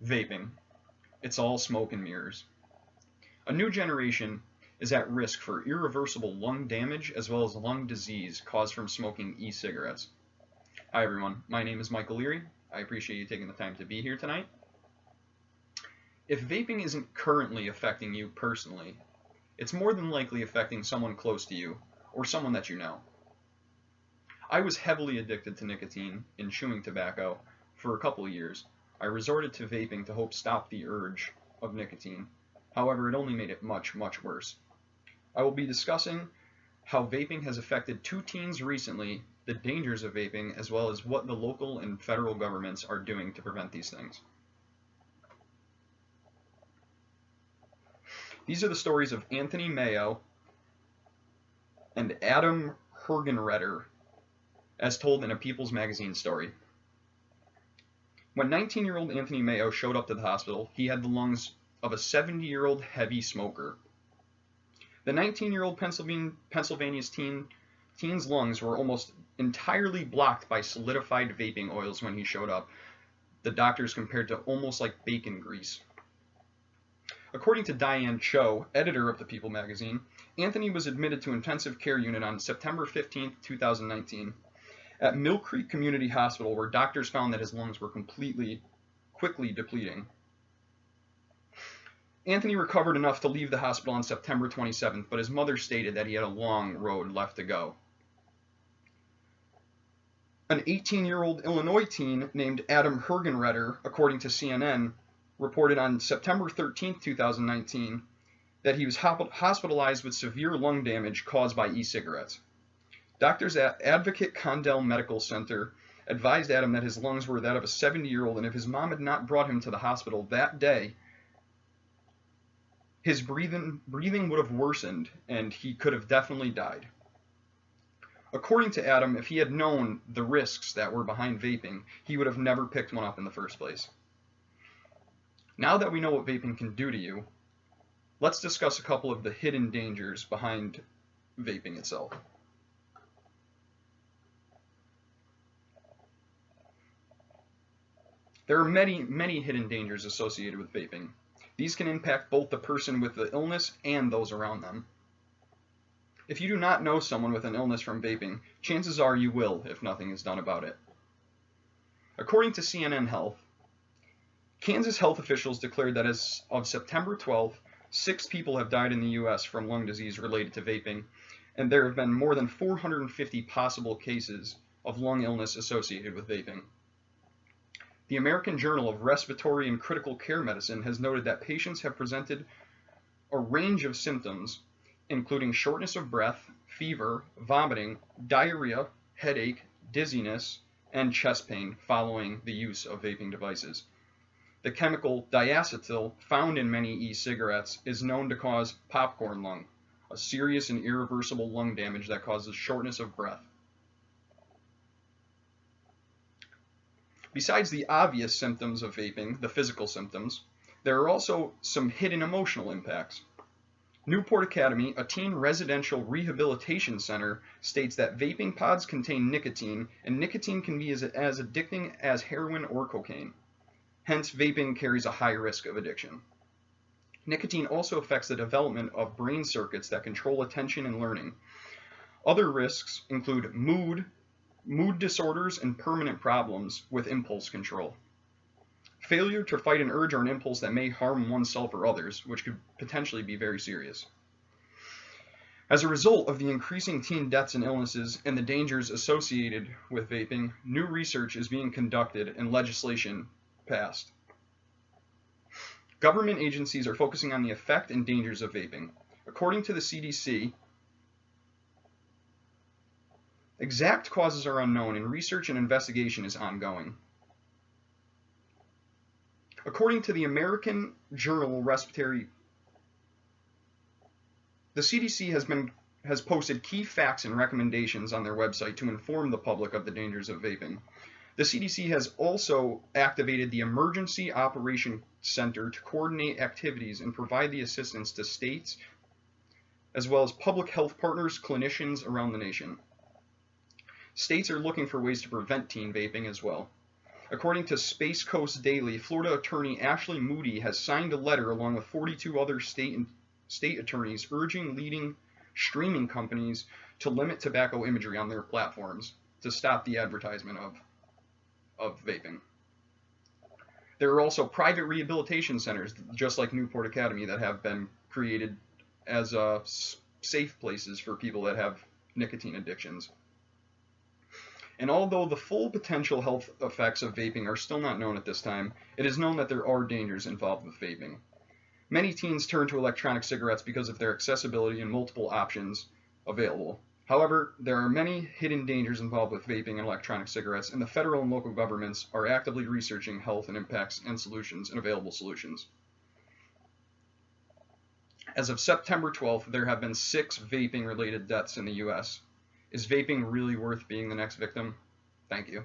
Vaping. It's all smoke and mirrors. A new generation is at risk for irreversible lung damage as well as lung disease caused from smoking e-cigarettes. Hi everyone, my name is Michael Leary. I appreciate you taking the time to be here tonight. If vaping isn't currently affecting you personally, it's more than likely affecting someone close to you or someone that you know. I was heavily addicted to nicotine in chewing tobacco for a couple of years. I resorted to vaping to hope stop the urge of nicotine. However, it only made it much, much worse. I will be discussing how vaping has affected 2 teens recently, the dangers of vaping, as well as what the local and federal governments are doing to prevent these things. These are the stories of Anthony Mayo and Adam Hergenreder, as told in a People's Magazine story. When 19-year-old Anthony Mayo showed up to the hospital, he had the lungs of a 70-year-old heavy smoker. The 19-year-old Pennsylvania's teen's lungs were almost entirely blocked by solidified vaping oils when he showed up. The doctors compared to almost like bacon grease. According to Diane Cho, editor of the People magazine, Anthony was admitted to intensive care unit on September 15, 2019, at Mill Creek Community Hospital, where doctors found that his lungs were quickly depleting. Anthony recovered enough to leave the hospital on September 27th, but his mother stated that he had a long road left to go. An 18-year-old Illinois teen named Adam Hergenreder, according to CNN, reported on September 13, 2019, that he was hospitalized with severe lung damage caused by e-cigarettes. Doctors at Advocate Condell Medical Center advised Adam that his lungs were that of a 70-year-old, and if his mom had not brought him to the hospital that day, his breathing would have worsened, and he could have definitely died. According to Adam, if he had known the risks that were behind vaping, he would have never picked one up in the first place. Now that we know what vaping can do to you, let's discuss a couple of the hidden dangers behind vaping itself. There are many, many hidden dangers associated with vaping. These can impact both the person with the illness and those around them. If you do not know someone with an illness from vaping, chances are you will if nothing is done about it. According to CNN Health, Kansas health officials declared that as of September 12th, 6 people have died in the U.S. from lung disease related to vaping, and there have been more than 450 possible cases of lung illness associated with vaping. The American Journal of Respiratory and Critical Care Medicine has noted that patients have presented a range of symptoms, including shortness of breath, fever, vomiting, diarrhea, headache, dizziness, and chest pain following the use of vaping devices. The chemical diacetyl found in many e-cigarettes is known to cause popcorn lung, a serious and irreversible lung damage that causes shortness of breath. Besides the obvious symptoms of vaping, the physical symptoms, there are also some hidden emotional impacts. Newport Academy, a teen residential rehabilitation center, states that vaping pods contain nicotine, and nicotine can be as addicting as heroin or cocaine. Hence, vaping carries a high risk of addiction. Nicotine also affects the development of brain circuits that control attention and learning. Other risks include mood disorders, and permanent problems with impulse control. Failure to fight an urge or an impulse that may harm oneself or others, which could potentially be very serious. As a result of the increasing teen deaths and illnesses and the dangers associated with vaping, new research is being conducted and legislation passed. Government agencies are focusing on the effect and dangers of vaping. According to the CDC, exact causes are unknown, and research and investigation is ongoing. According to the American Journal Respiratory, the CDC has posted key facts and recommendations on their website to inform the public of the dangers of vaping. The CDC has also activated the Emergency Operation Center to coordinate activities and provide the assistance to states, as well as public health partners, clinicians around the nation. States are looking for ways to prevent teen vaping as well. According to Space Coast Daily, Florida Attorney Ashley Moody has signed a letter along with 42 other state attorneys urging leading streaming companies to limit tobacco imagery on their platforms to stop the advertisement of vaping. There are also private rehabilitation centers, just like Newport Academy, that have been created as safe places for people that have nicotine addictions. And although the full potential health effects of vaping are still not known at this time, it is known that there are dangers involved with vaping. Many teens turn to electronic cigarettes because of their accessibility and multiple options available. However, there are many hidden dangers involved with vaping and electronic cigarettes, and the federal and local governments are actively researching health and impacts and solutions and available solutions. As of September 12th, there have been 6 vaping-related deaths in the U.S. Is vaping really worth being the next victim? Thank you.